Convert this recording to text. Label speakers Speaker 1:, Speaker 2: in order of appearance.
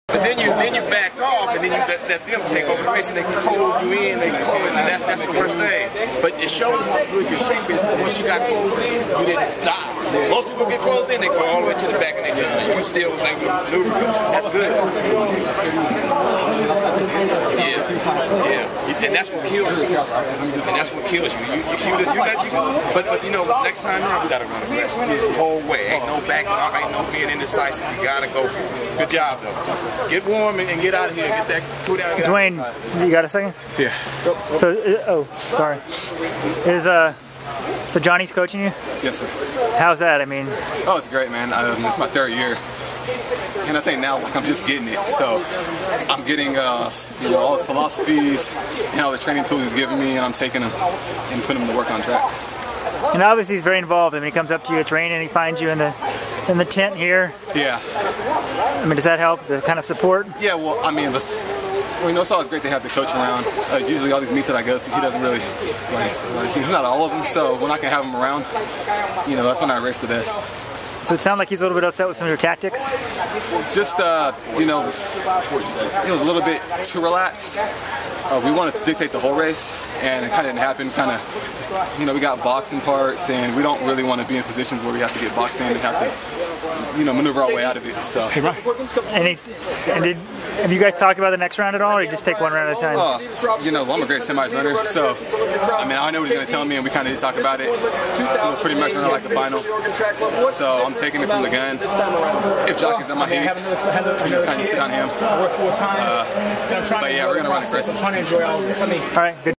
Speaker 1: But then you back off, and then you let them take over the race, and they close you in, and that's the worst thing. But it shows how good your shape is. Once you got closed in, you didn't die. Most people get closed in, they go all the way to the back, and they just you still was able to maneuver. That's good. Yeah, and that's what kills you. And that's what kills you. But you know, next time around, we gotta run aggressive the whole way. Ain't no backing off, ain't no being indecisive. You gotta go for it. Good job, though. Get warm and get out of here. Get that cool down.
Speaker 2: Dwayne, you got a second?
Speaker 3: Yeah.
Speaker 2: So, sorry. So Johnny's coaching you?
Speaker 3: Yes, sir.
Speaker 2: How's that? I mean,
Speaker 3: oh, it's great, man. It's my third year, and I think now I'm just getting it. So I'm getting you know, all his philosophies and all the training tools he's giving me, and I'm taking them and putting them to work on track.
Speaker 2: And obviously he's very involved. I mean, he comes up to you at training, and he finds you in the tent here.
Speaker 3: Yeah.
Speaker 2: I mean, does that help? The kind of support?
Speaker 3: Yeah. Well, I mean, you know, it's always great to have the coach around. Usually all these meets that I go to, he doesn't really, he's not all of them, so when I can have him around, you know, that's when I race the best.
Speaker 2: So it sounds like he's a little bit upset with some of your tactics?
Speaker 3: Just, you know, it was a little bit too relaxed. We wanted to dictate the whole race, and it kind of didn't happen. Kind of, you know, we got boxed in parts, and we don't really want to be in positions where we have to get boxed in and have to, you know, maneuver our way out of it. So.
Speaker 2: Have you guys talked about the next round at all, or you just take one round at a time?
Speaker 3: You know, I'm a great semis runner, so I mean, I know what he's going to tell me, and we kind of did talk about it. It was pretty much running like the final, so I'm taking it from the gun. If Jock is on my heat, you know, kind of sit on him. But yeah, we're going to run aggressive.
Speaker 2: All right, good.